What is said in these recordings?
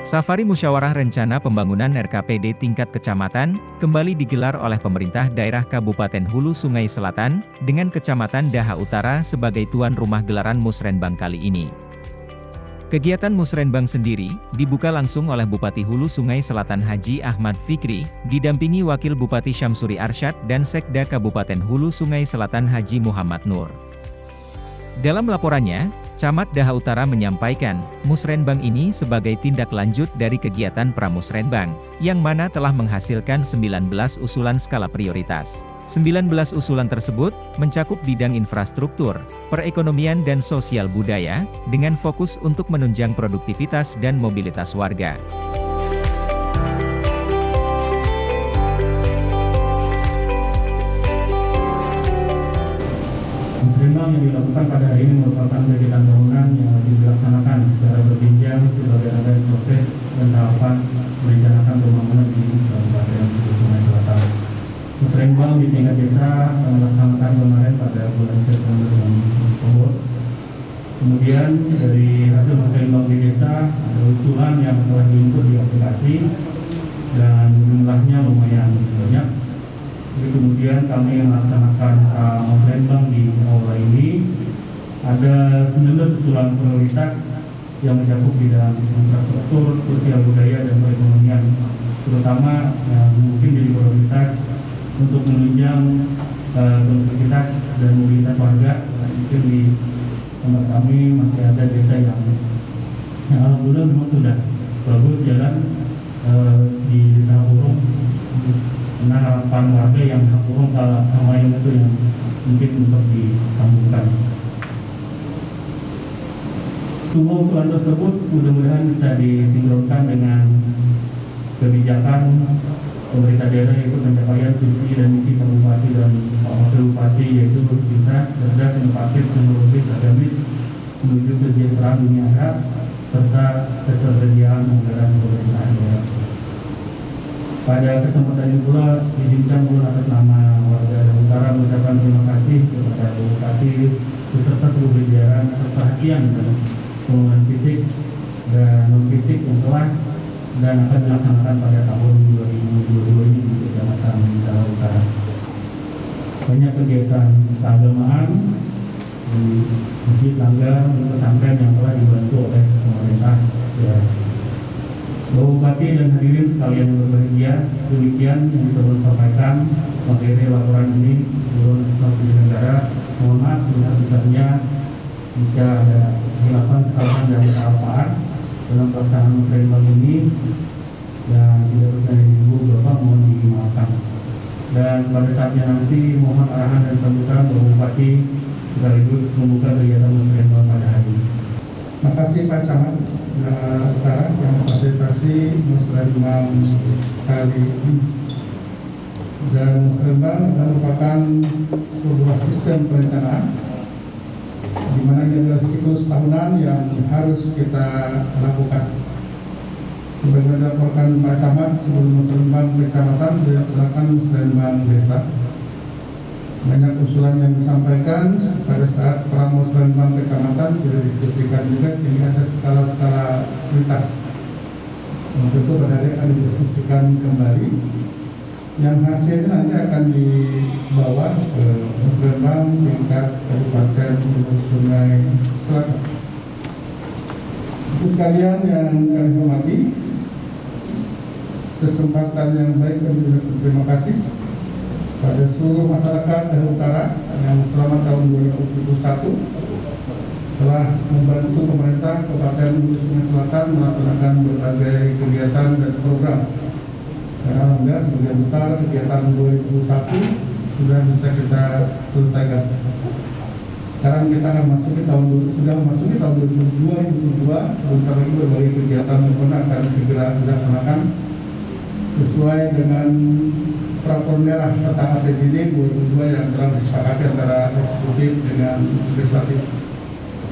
Safari Musyawarah Rencana Pembangunan RKPD tingkat kecamatan, kembali digelar oleh pemerintah daerah Kabupaten Hulu Sungai Selatan, dengan Kecamatan Daha Utara sebagai tuan rumah gelaran Musrenbang kali ini. Kegiatan Musrenbang sendiri, dibuka langsung oleh Bupati Hulu Sungai Selatan Haji Ahmad Fikri, didampingi Wakil Bupati Syamsuri Arsyad dan Sekda Kabupaten Hulu Sungai Selatan Haji Muhammad Nur. Dalam laporannya, Camat Daha Utara menyampaikan, Musrenbang ini sebagai tindak lanjut dari kegiatan Pramusrenbang, yang mana telah menghasilkan 19 usulan skala prioritas. 19 usulan tersebut, mencakup bidang infrastruktur, perekonomian dan sosial budaya, dengan fokus untuk menunjang produktivitas dan mobilitas warga. Musrenbang yang dilakukan pada hari ini merupakan kegiatan tahunan yang dilaksanakan secara berjenjang sebagai rangkaian proses dan tahapan merencanakan pembangunan di Kabupaten Hulu Sungai Selatan. Musrenbang di tingkat desa melaksanakan kemarin pada bulan September yang lalu. Kemudian dari hasil musrenbang di desa ada usulan yang telah diinput di aplikasi dan jumlahnya lumayan banyak. Jadi kemudian kami melaksanakan musrenbang di aula ini. Ada 19 usulan prioritas yang mencakup bidang infrastruktur, sosial budaya dan perekonomian, terutama yang mungkin jadi prioritas untuk menunjang produktivitas dan mobilitas warga. Mungkin di tempat kami masih ada desa yang alhamdulillah memang sudah bagus jalan di desa Burung. Karena harapan warga yang Burung sama yang itu yang mungkin untuk disambungkan. Semua usulan tersebut mudah-mudahan bisa disinkronkan dengan kebijakan pemerintah daerah, yaitu pencapaian visi dan misi Pak Bupati dan Pak Wakil Bupati, yaitu kita cerdas, inovatif, teknologis, agamis menuju kesejahteraan dunia akhirat serta ketersediaan anggaran pemerintah daerah. Pada kesempatan ini pula izinkan pula atas nama warga Daha Utara mengucapkan terima kasih kepada Pak Bupati beserta seluruh jajaran atas perhatian dan pembangunan fisik dan non fisik yang telah dan akan dilaksanakan pada tahun 2022 ini di Kecamatan Daha Utara. Banyak kegiatan keagamaan di masjid, langgar, dan pesantren yang telah dibantu oleh pemerintah daerah. Bapak Bupati dan hadirin sekalian yang berbahagia, demikian yang bisa saya sampaikan materi laporan ini menurut Strategi Negara. Mohon maaf sebesar-besarnya jika ada khilafan, kesalahan dan kesalahan dalam pelaksanaan musrenbang ini dan tidak berkenan ibu bapak mohon dimaafkan. Dan pada saatnya nanti mohon arahan dan sambutan Bapak Bupati sekaligus membuka kegiatan musrenbang pada hari ini. Terima kasih Pak Camat Daha Utara yang memfasilitasi musrenbang kali ini. Dan musrenbang merupakan sebuah sistem perencanaan di mana ini adalah siklus tahunan yang harus kita lakukan. Sebagai dilaporkan Pak Camat, sebelum musrenbang kecamatan sudah dilaksanakan musrenbang desa. Banyak usulan yang disampaikan pada saat pramusrenbang kecamatan sudah diskusikan juga, sehingga ada skala-skala prioritas. Untuk itu pada hari akan didiskusikan kembali. Yang hasilnya nanti akan dibawa ke musrenbang tingkat Kabupaten Hulu Sungai Selatan. Itu sekalian yang kami hormati, kesempatan yang baik kami berterima kasih pada seluruh masyarakat Daha Utara yang selama tahun 2021 telah membantu pemerintah Kabupaten Hulu Sungai Selatan melaksanakan berbagai kegiatan dan program. Dan alhamdulillah sebagian besar kegiatan 2021 sudah bisa kita selesaikan. Sekarang kita akan sudah memasuki tahun 2022. Sebentar lagi berbagai kegiatan pun akan segera dilaksanakan sesuai dengan peraturan daerah tentang APBD 2022 yang telah disepakati antara eksekutif dengan legislatif.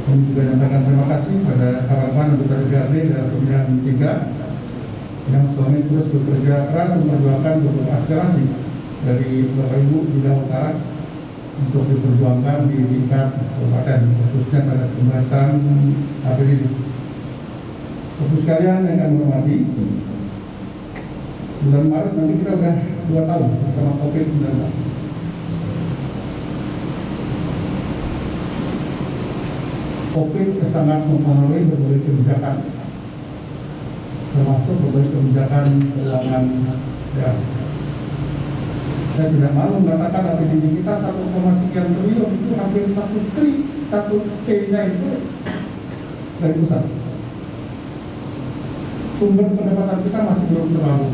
Kami juga menyampaikan terima kasih pada kawan-kawan anggota DPRD dan pemilihan 3 yang selama ini terus bekerja keras memperjuangkan beberapa aspirasi dari Bapak Ibu di Daha Utara untuk diperjuangkan di tingkat kabupaten, khususnya pada pembahasan APBD. Bapak sekalian yang kami hormati, bulan Maret nanti kita udah 2 tahun bersama COVID-19. COVID sangat mempengaruhi berbagai kebijakan, termasuk berbagai kebijakan keuangan daerah. Saya tidak malu mengatakan APBD kita 1, sekian triliun itu hampir 1 T-nya itu dari pusat. Sumber pendapatan kita masih belum terlalu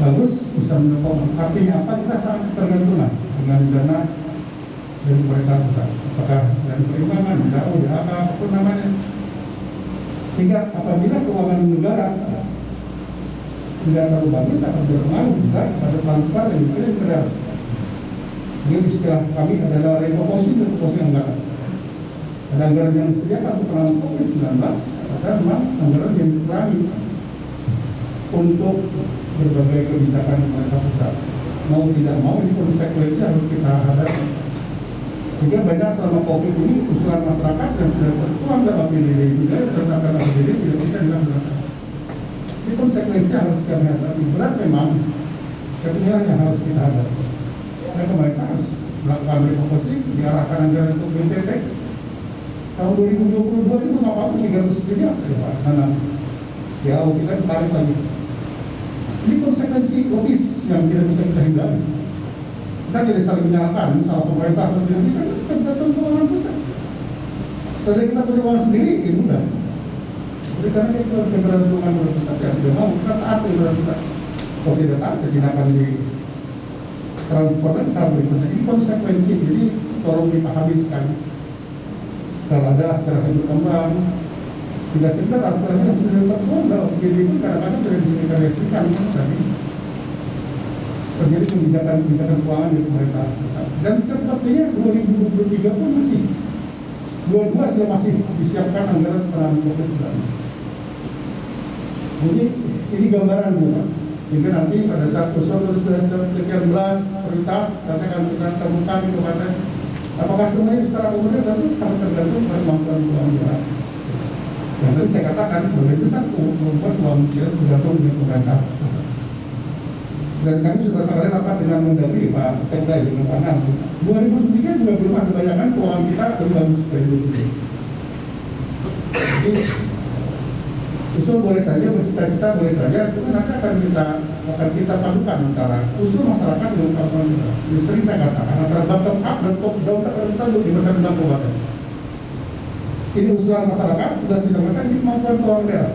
bagus, bisa menyokong. Artinya apa? Kita sangat tergantungan dengan dana dari pemerintah pusat, apakah dari perimbangan, DAO, DAK, apapun namanya. Sehingga apabila keuangan negara tidak terlalu bagus, akan berpengaruh juga pada transfer yang dikirim ke daerah. Jadi istilah kami adalah repoposisi anggaran. Ada anggaran yang disediakan untuk penanganan COVID-19, ada memang anggaran yang dikurangi untuk berbagai kebijakan pemerintah pusat. Mau tidak mau ini konsekuensi harus kita hadapi. Sehingga banyak selama COVID ini usulan masyarakat yang sudah tertuang dalam APBD juga, tentang APBD tidak bisa dilaksanakan. Ini konsekuensi harus kita hadapi. Berat memang, tapi yang harus kita hadapi. Dan pemerintah harus melakukan refokusing, diarahkan anggaran untuk BNPB. Tahun 2022 itu apa-apa 300 miliar ya, karena ya kita ditarik lagi. Ini konsekuensi logis yang tidak bisa kita hindari. Kita tidak saling menyalahkan salah pemerintah atau tidak bisa, kita tergantung keuangan pusat. Setelah kita punya uang sendiri, ya mudah. Jadi karena itu keberuntungan dari pusat yang tidak mau, kita taat kepada pusat. Kalau tidak taat, tidak akan di transportasi kita berikutnya. Ini konsekuensi, jadi tolong dipahami sekali. Kalau ada aspirasi berkembang, tidak sekedar aspirasi yang sudah tertuang dalam PBB itu kadang-kadang tidak disesuaikan tadi terjadi kebijakan keuangan di pemerintah pusat. Dan sepertinya 2023 pun masih 22 sudah masih disiapkan anggaran penanganan COVID-19. Jadi ini gambaran bukan, sehingga nanti pada saat usul sudah sekian belas prioritas, nanti akan kita temukan di kabupaten. Apakah semuanya secara umumnya tentu sangat tergantung pada kemampuan keuangan daerah. Yang tadi saya katakan sebagai besar membuat uang daerah tergantung dengan pemerintah pusat. Dan kami sudah kali rapat dengan Mendagri Pak Sekda dengan Pangan. 2003 juga belum ada bayangan keuangan kita lebih bagus dari 2003. Jadi usul boleh saja, bercita-cita boleh saja, itu nanti akan kita padukan antara usul masyarakat dengan kemampuan kita. Jadi sering saya katakan antara bottom up dan top down kita di masyarakat dan kabupaten. Ini usulan masyarakat sudah didengarkan di kemampuan keuangan daerah.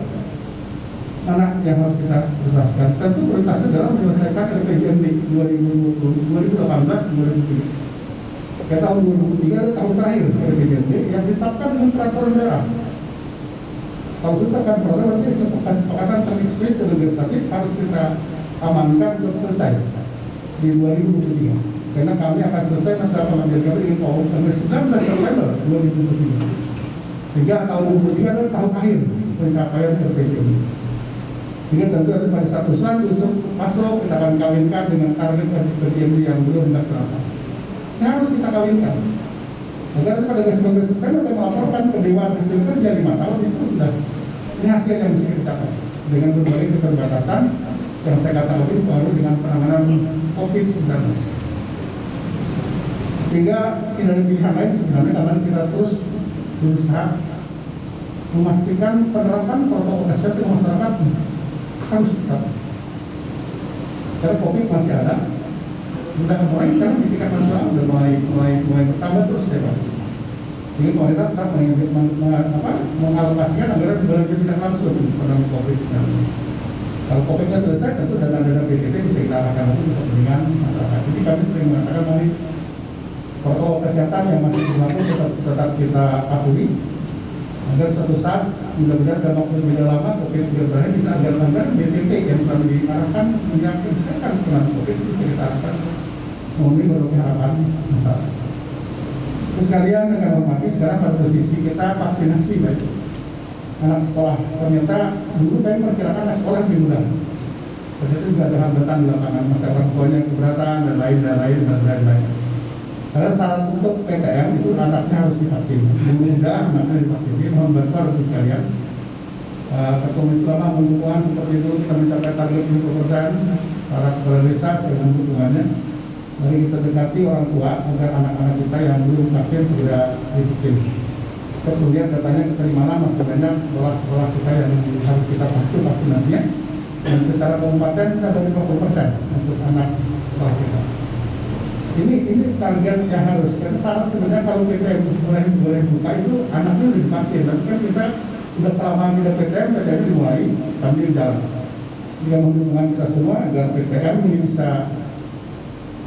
Mana yang harus kita prioritaskan? Tentu prioritasnya adalah menyelesaikan RPJMD 2018-2003. Ya, tahun 2003 adalah tahun terakhir RPJMD yang ditetapkan dengan peraturan daerah. Kalau kita akan peraturan nanti kesepakatan terlegislatif dan legislatif harus kita amankan untuk selesai di 2023. Karena kami akan selesai masa pengambilan kami dengan PAU tanggal 19 September 2023. Sehingga tahun 2023 adalah tahun akhir pencapaian RPJMD. Sehingga tentu ada pada satu selanjutnya Maslow kita akan kawinkan dengan target RPJMD yang belum dilaksanakan. Ini harus kita kawinkan. Agar pada 19 September kita melaporkan ke Dewan Hasil Kerja 5 tahun itu sudah ini hasil yang bisa kita capai dengan berbagai keterbatasan yang saya katakan baru dengan penanganan COVID-19. Sehingga tidak ada pilihan lain sebenarnya karena kita terus berusaha memastikan penerapan protokol kesehatan masyarakat harus tetap. Karena COVID masih ada. Kita mulai sekarang di tingkat nasional dan mulai bertambah terus ya Pak. Jadi pemerintah tetap mengalokasikan anggaran belanja tidak langsung pada COVID-19. Kalau COVID-nya selesai, tentu dana-dana BPT bisa kita arahkan untuk kepentingan masyarakat. Jadi kami sering mengatakan bahwa protokol kesehatan yang masih berlaku tetap kita patuhi agar suatu saat mudah-mudahan dalam waktu lebih lama COVID sudah berakhir, kita anggaran BPT yang selalu diarahkan menyelesaikan penanganan COVID bisa kita arahkan memenuhi berbagai harapan masyarakat. Terus kalian akan hormati sekarang pada posisi kita vaksinasi baik anak sekolah. Ternyata dulu kami perkirakan anak sekolah lebih mudah. Ternyata juga ada hambatan di lapangan, masa orang tuanya keberatan dan lain-lain. Karena syarat untuk PTM itu anaknya harus divaksin. Mudah anaknya divaksin. Jadi mohon bantu harus sekalian Ketua selama dukungan seperti itu kita mencapai target 50%, para kepala desa dengan dukungannya. Mari kita dekati orang tua agar anak-anak kita yang belum vaksin segera divaksin. Kemudian datanya keterima masih banyak sekolah-sekolah kita yang harus kita pacu vaksinasinya. Dan secara kabupaten kita ada 50% untuk anak sekolah kita. Ini target yang harus. Karena syarat sebenarnya kalau PTM boleh buka itu anaknya udah divaksin. Tapi kan kita udah kelamaan kita PTM dimulai sambil jalan. Dengan mendukung kita semua agar PTM ini bisa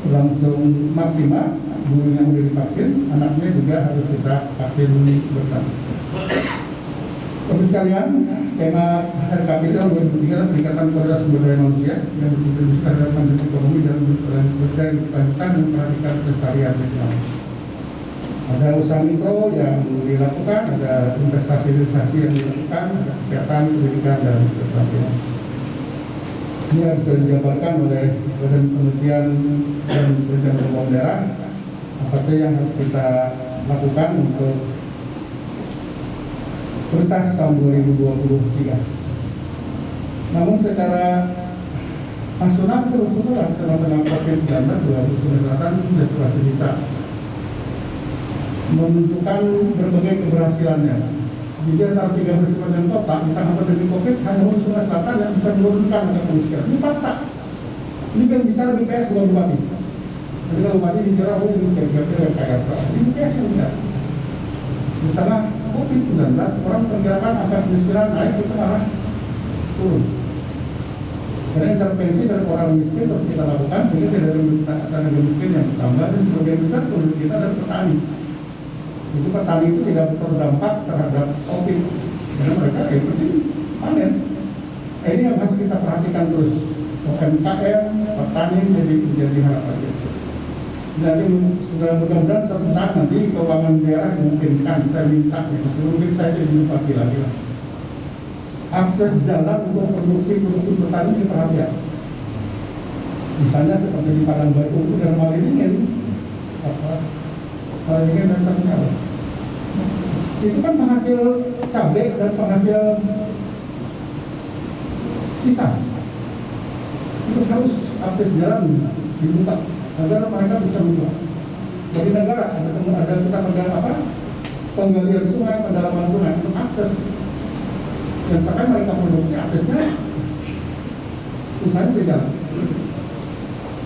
langsung maksimal. Guru yang sudah divaksin, anaknya juga harus kita vaksin bersama. Bapak sekalian, tema RKP tahun 2003 peningkatan kualitas sumber daya manusia yang berkontribusi terhadap kemajuan ekonomi dan berdaya berkelanjutan dan memperhatikan kelestarian lingkungan. Ada usaha mikro yang dilakukan, ada investasi yang dilakukan, ada kesehatan, pendidikan, dan keterampilan. Ini harus dijabarkan oleh Badan Penelitian dan Penelitian Pembangunan Daerah. Apa saja yang harus kita lakukan untuk prioritas tahun 2023. Namun secara nasional terus tengah-tengah COVID-19 Sulawesi Selatan sudah bisa menunjukkan berbagai keberhasilannya. Jadi antara 3 kabupaten kota di tengah pandemi COVID hanya Sulawesi Selatan yang bisa menurunkan angka kemiskinan. Ini fakta. Ini kan bicara BPS bukan bupati. Jadi kalau bupati bicara ini kayak ini BPS yang tidak. Di tengah COVID-19 orang perkirakan angka kemiskinan naik itu malah turun. Karena intervensi dari orang miskin terus kita lakukan sehingga tidak ada tenaga miskin yang bertambah dan sebagian besar penduduk kita dari petani. Itu petani itu tidak terdampak terhadap COVID karena mereka yang penting panen. Ini yang harus kita perhatikan terus. UMKM, petani menjadi harapan kita. Jadi sudah mudah-mudahan suatu saat nanti keuangan daerah memungkinkan, saya minta ya, mungkin saya jadi bupati lagi lah. Akses jalan untuk produksi petani diperhatikan. Misalnya seperti di Padang Batu itu dan Malingin, Malingin dan satunya apa? Itu kan penghasil cabai dan penghasil pisang. Itu harus akses jalan dibuka agar mereka bisa menjual. Dari negara ada kita pegang penggalian sungai, pendalaman sungai untuk akses. Dan sampai mereka produksi aksesnya usahanya tidak.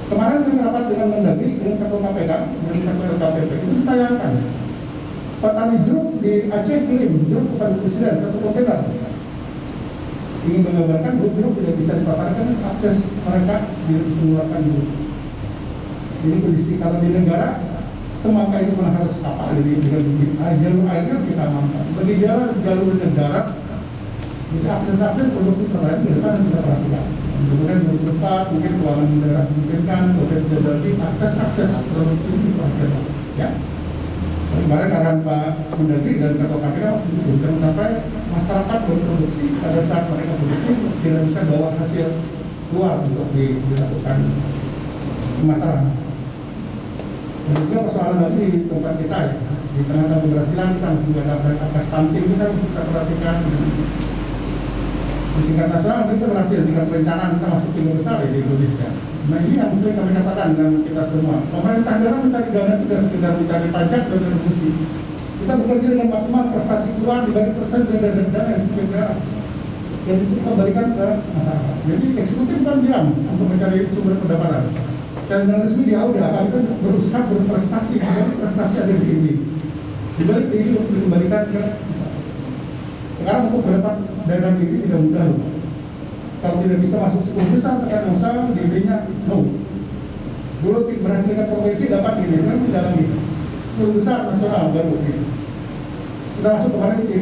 Kemarin kami rapat dengan Mendagri, dengan Ketua KPK, dengan Ketua LKPP itu ditayangkan. Petani jeruk di Aceh kirim jeruk kepada Presiden 1 kontainer. Ingin menggambarkan jeruk tidak bisa dipasarkan, akses mereka tidak bisa mengeluarkan jeruk. Ini kondisi kalau di negara semangka itu mana harus kapal, jadi jalur airnya kita amankan. Bagi jalur negara, jadi akses produksi pertanian kita harus kita perhatikan. Kemudian 2024 mungkin keuangan daerah memungkinkan potensi berarti akses produksi ini diperhatikan, ya. Kemarin arahan Pak Mendagri dan Ketua KPK jangan sampai masyarakat berproduksi pada saat mereka produksi tidak bisa bawa hasil keluar untuk dilakukan pemasaran. Dan juga persoalan lagi di tempat kita ya, di tengah-tengah keberhasilan kita juga ada angka stunting kita perhatikan. Di tingkat nasional kita berhasil, tingkat perencanaan kita masih tinggi besar ya di Indonesia. Nah ini yang sering kami katakan dengan kita semua. Pemerintah daerah mencari dana tidak sekedar mencari pajak dan retribusi. Kita bekerja dengan maksimal, prestasi keluar dibagi persen dari dana yang setiap daerah. Dan itu kita berikan ke masyarakat. Jadi eksekutif kan diam untuk mencari sumber pendapatan. Dan resmi di AUDA akan kita berusaha berprestasi, dibalik prestasi ada di ini. Dibalik ini untuk dikembalikan ke masyarakat. Sekarang untuk mendapat dana ini tidak mudah. Kalau tidak bisa masuk 10 besar tekan usaha, DB-nya no. Dulu berhasilkan provinsi dapat ini, sekarang tidak lagi. 10 besar nasional baru ini. Kita masuk kemarin di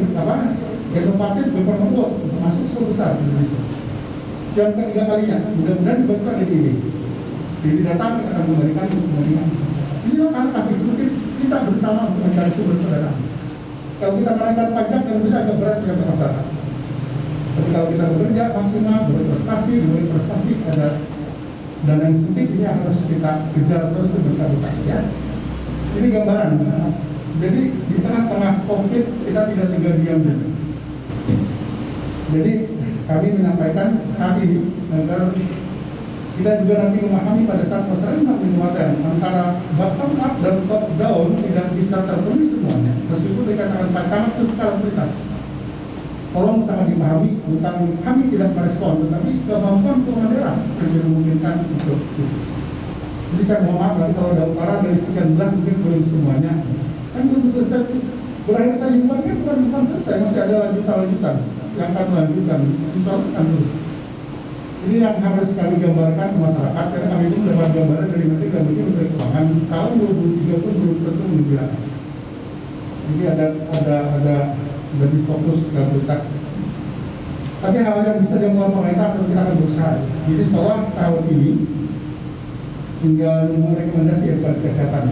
Genopatin berpertemuan untuk masuk 10 besar di Indonesia. Yang ketiga kalinya, mudah-mudahan dibuatkan di ini. Jadi datang kita akan kembalikan kemudian. Inilah kan kami seperti kita bersama untuk mencari sumber pendanaan. Kalau kita menaikkan pajak yang bisa agak berat ya ke masyarakat. Tapi kalau kita bekerja maksimal, berprestasi, diberi prestasi ada dana yang sedikit ini harus kita kejar terus besar-besar ya. Ini gambaran. Jadi di tengah-tengah COVID kita tidak tinggal diam dulu. Jadi kami menyampaikan hal ini agar kita juga nanti memahami pada saat masyarakat menguatkan antara bottom up dan top down tidak bisa terpenuhi semuanya. Meskipun dikatakan Pak Camat itu skala prioritas. Tolong sangat dipahami, bukan kami tidak merespon, tetapi kemampuan daerah yang memungkinkan untuk itu. Jadi saya mohon maaf kalau ada utara dari sekian belas mungkin belum semuanya. Kan belum selesai. Berakhir saya bukan selesai, masih ada lanjutan yang akan melanjutkan, insya Allah akan terus. Ini yang harus kami gambarkan ke masyarakat, karena kami itu mendapat gambaran dari Menteri dan Menteri Keuangan tahun 2030 belum tentu menjelaskan. Jadi ada lebih fokus ke prioritas. Tapi hal yang bisa dilakukan pemerintah tentu kita akan berusaha. Jadi soal tahun ini tinggal menunggu rekomendasi ya buat kesehatan.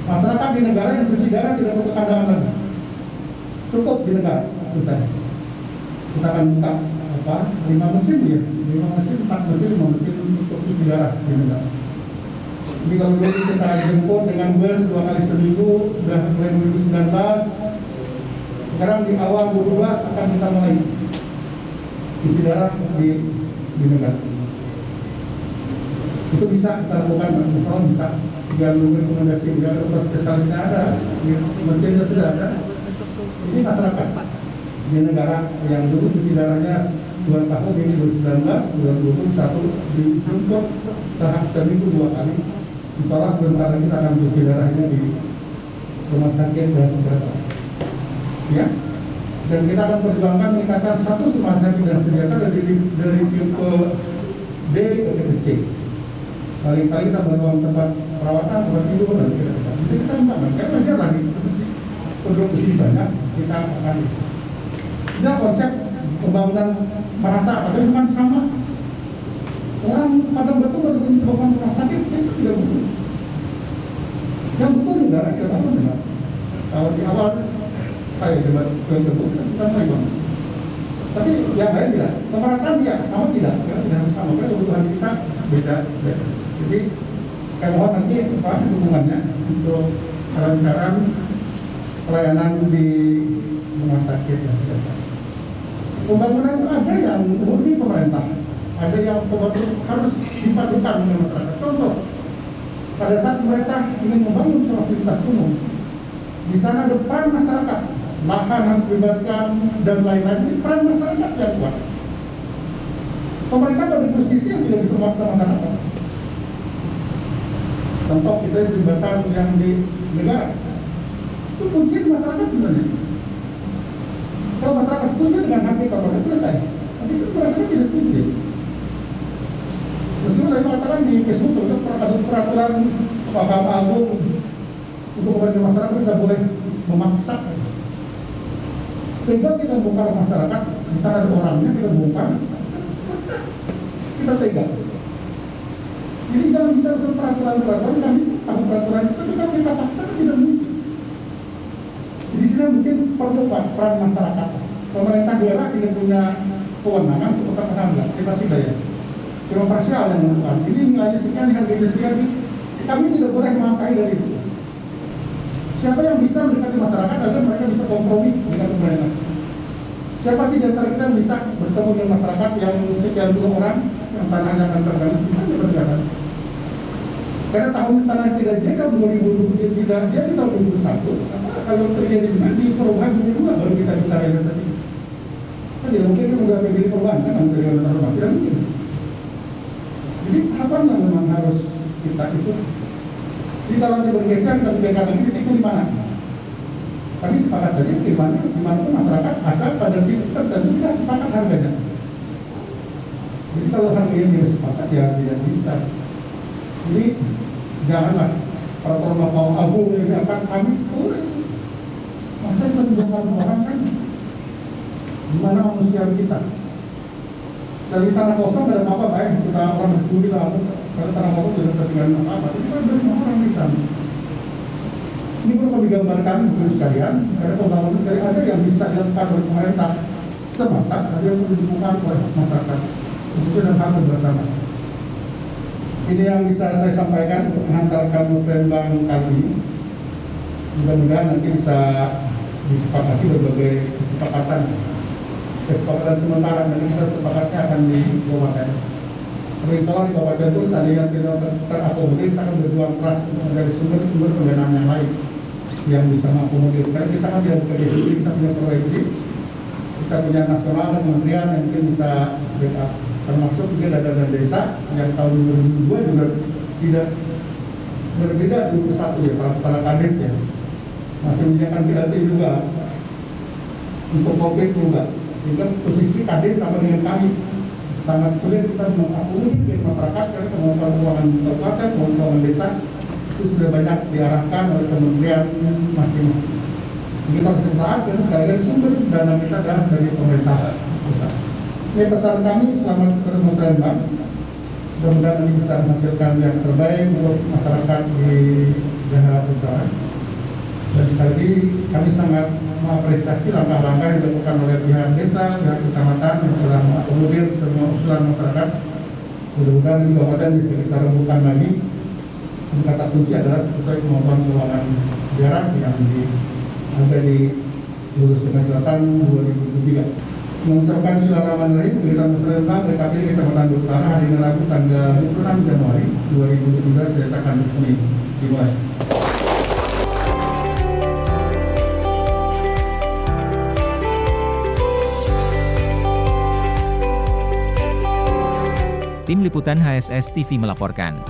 Masyarakat di negara yang cuci darah tidak perlu kandangan lagi. Cukup di negara, selesai. Kita akan buka 5 mesin ya, 5 mesin, 4 mesin, 5 mesin untuk cuci darah di negara. Jadi kalau dulu kita jemput dengan bus 2 kali seminggu, sudah mulai 2019. Sekarang di awal 22 akan kita mulai cuci darah di negara. Itu bisa kita lakukan, kalau bisa. Tinggal menunggu rekomendasi, udah spesialisnya ada, mesinnya sudah ada. Ini masyarakat di negara yang dulu cuci darahnya 2 tahun, ini 2019, 2021 dijemput seminggu 2 kali. Misalnya sebentar lagi kita akan cuci darahnya di rumah sakit dan seberapa. Ya, dan kita akan perjuangkan meningkatkan status rumah sakit dan senjata dari tipe D ke tipe C. Kali-kali kita beruang tempat perawatan, tempat tidur dan kira-kira. Jadi kita membangun, karena jalan penduduk di sini banyak, kita akan. Ini konsep pembangunan merata, tapi bukan sama. Orang Padang betul baru menyebabkan rumah sakit, itu tidak butuh. Yang butuh negara kita tahu negara. Kalau di awal saya debat kita mulai bangun. Tapi yang lain tidak. Pemerataan ya sama tidak sama. Karena kebutuhan kita beda. Jadi saya mohon nanti dukungannya untuk pelancaran pelayanan di rumah sakit dan sebagainya. Pembangunan itu ada yang murni pemerintah, ada yang harus dipadukan dengan masyarakat. Contoh, pada saat pemerintah ingin membangun fasilitas umum, di sana ada peran masyarakat, lahan harus dibebaskan dan lain-lain. Ini peran masyarakat yang kuat. Pemerintah pada posisi yang tidak bisa memaksa masyarakat. Contoh kita jembatan yang di negara itu kunci masyarakat sebenarnya. Kalau masyarakat setuju dengan hak kita, maka selesai. Tapi itu masyarakat tidak setuju. Meskipun saya mengatakan di Facebook itu peraturan Mahkamah Agung untuk kepentingan masyarakat tidak boleh memaksa. Tinggal kita bongkar masyarakat, di sana ada orangnya kita bongkar, kita tega. Jadi jangan bicara soal peraturan kami tahu peraturan itu, tapi kita paksa tidak mungkin. Di sini mungkin perlu peran masyarakat. Pemerintah daerah tidak punya kewenangan untuk tetap harga, kita sih daya. Cuma parsial yang melakukan. Ini nilainya sekian, harganya sekian. Kami tidak boleh melangkahi dari itu. Siapa yang bisa mendekati masyarakat agar mereka bisa kompromi dengan pemerintah? Siapa sih di antara kita yang bisa bertemu dengan masyarakat yang sekian puluh orang yang tanahnya akan terganggu? Bisa tidak berjalan? Karena tahun tanah tidak jadi tahun 2020 tidak jadi tahun 2021. Kalau terjadi juga di perubahan 2022 baru kita bisa realisasi. Kan tidak mungkin kan udah PBD perubahan kan untuk realisasi rumah, tidak mungkin. Jadi apa yang memang harus kita itu? Jadi kalau kita bergeser kita berikan lagi titik itu di mana? Kami sepakat saja di mana pun masyarakat asal pada titik tertentu kita sepakat harganya. Jadi kalau harganya tidak sepakat ya tidak bisa. Jadi janganlah peraturan Mahkamah Agung yang akan kami boleh. Masa kita membongkar orang kan? Gimana manusia kita? Dari tanah kosong tidak ada apa-apa baik kita orang bersebut kita kalau tanah kosong tidak ketinggalan apa-apa. Itu kan dari orang di sana. Ini perlu digambarkan bukan sekalian, karena pembangunan sekali ada yang bisa dilakukan oleh pemerintah semata, ada yang perlu dilakukan oleh masyarakat. Itu dan hal bersama. Ini yang bisa saya sampaikan untuk menghantarkan musrembang kali ini. Mudah-mudahan nanti bisa disepakati berbagai kesepakatan kesepakatan sementara, nanti kita sepakatnya akan di kabupaten. Tapi insya Allah di kabupaten itu seandainya kita terakomodir, kita akan berjuang keras dari sumber-sumber pendanaan yang lain yang bisa mengakomodir. Karena kita kan tidak bekerja sendiri, kita punya proyeksi, kita punya nasional dan kementerian yang mungkin bisa backup. Termasuk mungkin ada dana desa yang tahun 2002 juga tidak berbeda 21 ya, para kades ya masih menyediakan BLT juga untuk COVID juga, sehingga posisi kades sama dengan kami sangat sulit kita mengakomodir masyarakat karena kemampuan keuangan kabupaten, keuangan desa itu sudah banyak diarahkan oleh kementerian masing-masing. Kita harus bertahan karena sekali lagi sumber dana kita adalah dari pemerintah pusat. Ini pesan kami selama terus Musrembang. Mudah-mudahan ini bisa menghasilkan yang terbaik untuk masyarakat di daerah utara. Dan sekali lagi kami sangat mengapresiasi langkah-langkah yang dilakukan oleh pihak desa, pihak kecamatan yang telah mengakomodir semua usulan masyarakat. Mudah-mudahan di kabupaten bisa kita rembukan lagi. Kata kunci adalah sesuai kemampuan keuangan daerah yang ada di Hulu Sungai Selatan 2023. Mengucapkan Bismillahirrahmanirrahim, kegiatan Musrembang DKPD Kecamatan Utara hari Rabu tanggal 26 Januari 2017 dinyatakan resmi dimulai. Tim Liputan HSS TV melaporkan.